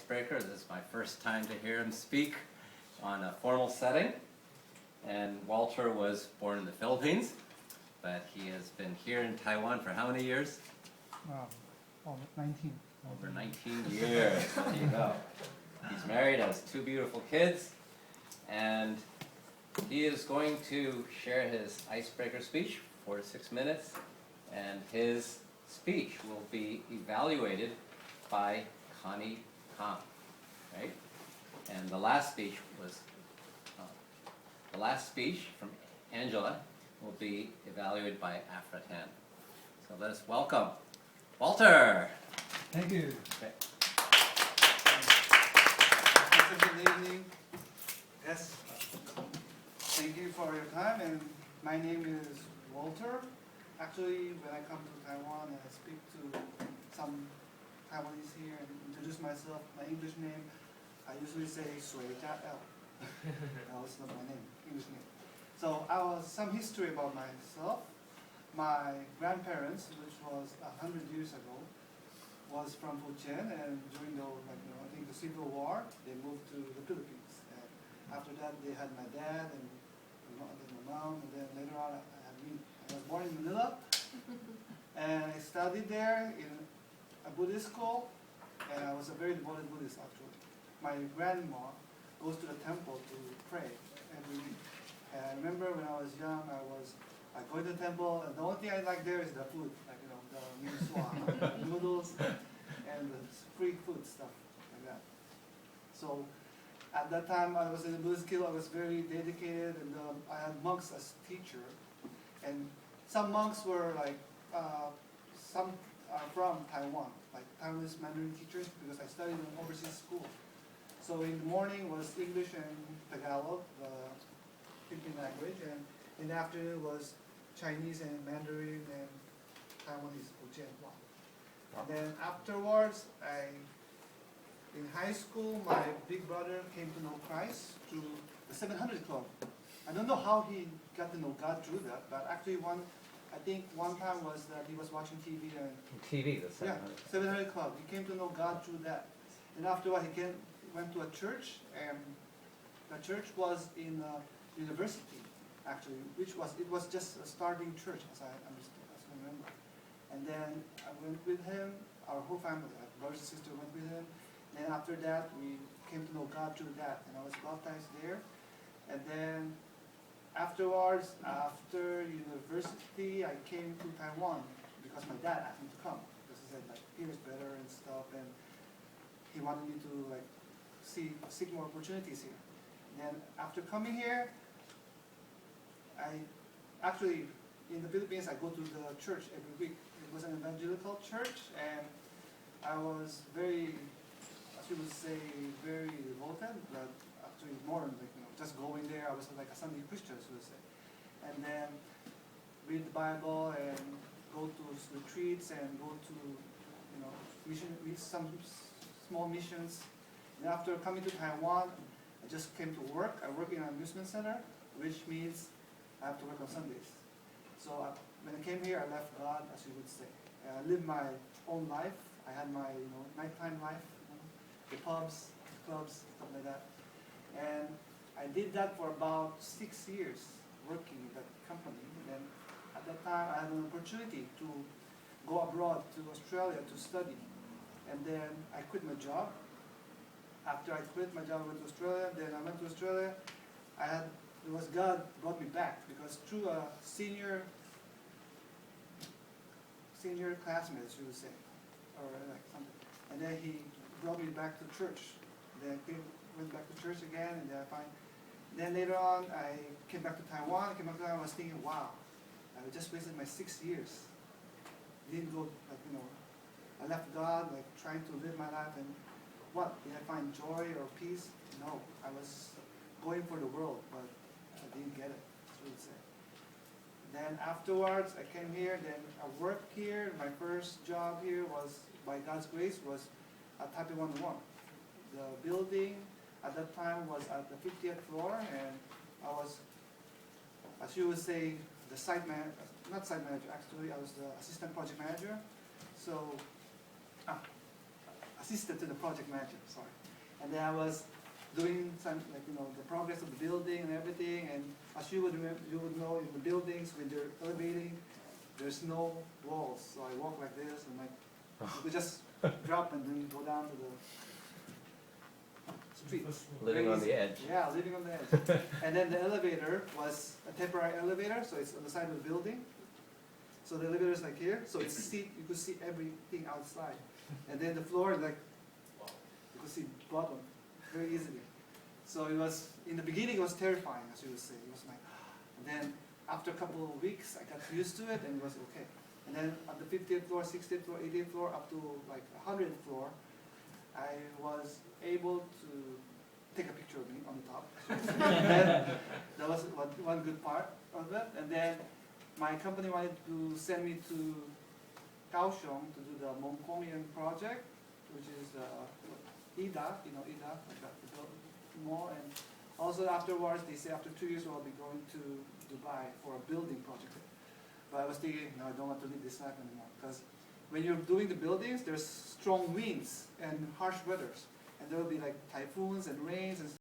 icebreaker. This is my first time to hear him speak on a formal setting. And Walter was born in the Philippines, but he has been here in Taiwan for how many years? Over 19. Over 19 years. There you go. He's married, has 2 beautiful kids, and he is going to share his icebreaker speech for 6 minutes, and his speech will be evaluated by Connie Kang, right? And the last speech from Angela will be evaluated by Afra Tan. So let us welcome Walter. Thank you. Okay. Good evening. Yes, thank you for your time. And my name is Walter. Actually, when I come to Taiwan and I speak to some Taiwanese here and introduce myself, my English name, I usually say Sui Jia El. No, it's not my name, English name. So some history about myself. My grandparents, which was 100 years ago, was from Fujian, and during the I think the Civil War, they moved to the Philippines. And after that, they had my dad and then my mom, and then later on, I had me. I was born in Manila, and I studied there in a Buddhist school, and I was a very devoted Buddhist actually. My grandma goes to the temple to pray every week. And I remember when I was young, I go to the temple, and the only thing I like there is the food, like the miso, noodles, and the free food stuff like that. So at that time, I was in the Buddhist school. I was very dedicated, and I had monks as teacher, and some monks were like some are from Taiwan, like Taiwanese Mandarin teachers, because I studied in an overseas school. So in the morning was English and Tagalog, the Philippine language, and in the afternoon was Chinese and Mandarin and Taiwanese, Fujian. And then afterwards, in high school, my big brother came to know Christ through the 700 Club. I don't know how he got to know God through that, but actually I think one time was that he was watching TV and TV, the 700. 700 Club. He came to know God through that. And afterward, he went to a church, and the church was in a university, actually, it was just a starting church, as I understand, as I remember. And then I went with him, our whole family, like brothers and sisters went with him. And after that, we came to know God through that, and I was baptized there. And then afterwards, after university, I came to Taiwan because my dad asked me to come, because he said like here is better and stuff, and he wanted me to like seek more opportunities here. And then after coming here, I actually in the Philippines I go to the church every week. It was an evangelical church, and I was very, as you would say, very devoted, but actually more like just going there. I was like a Sunday Christian, so to say. And then read the Bible and go to retreats and go to some small missions. And after coming to Taiwan, I just came to work. I work in an amusement center, which means I have to work on Sundays. So when I came here, I left God, as you would say. I lived my own life. I had my nighttime life, the pubs, the clubs, stuff like that. And I did that for about 6 years, working in that company. And then at that time, I had an opportunity to go abroad to Australia to study. And then I quit my job. After I quit my job, I went to Australia. Then I went to Australia. It was God brought me back, because through a senior classmate, you would say, or like something. And then he brought me back to church. Then I went back to church again, and then later on I came back to Taiwan. I was thinking, wow, I just wasted my 6 years. Didn't go I left God, like trying to live my life, and what? Did I find joy or peace? No, I was going for the world, but I didn't get it, so to say. Then afterwards, I came here, then I worked here. My first job here was, by God's grace, was at Taipei 101. The building at that time was at the 50th floor, and I was, as you would say, the site manager, not site manager, actually, I was the assistant project manager. So, assistant to the project manager, sorry. And then I was doing some, like, the progress of the building and everything, and as you would know, in the buildings, when you're elevating, there's no walls, so I walk like this, and like, you could just drop and then go down to the street. Living Very on the easy. edge. Yeah, living on the edge. And then the elevator was a temporary elevator, so it's on the side of the building. So the elevator is like here, so it's you could see everything outside. And then the floor, like, you could see bottom very easily. So it was, in the beginning it was terrifying, as you would say. It was like, and then after a couple of weeks, I got used to it and it was okay. And then at the 50th floor, 60th floor, 80th floor, up to like 100th floor, I was able to take a picture of me on the top. And then that was one good part of it. And then my company wanted to send me to Kaohsiung to do the Mongkongyan project, which is IDA, IDA, like that, the mall. And also afterwards, they say after 2 years, I'll be going to Dubai for a building project. But I was thinking, no, I don't want to live this life anymore. Because when you're doing the buildings, there's strong winds and harsh weathers. And there will be like typhoons and rains and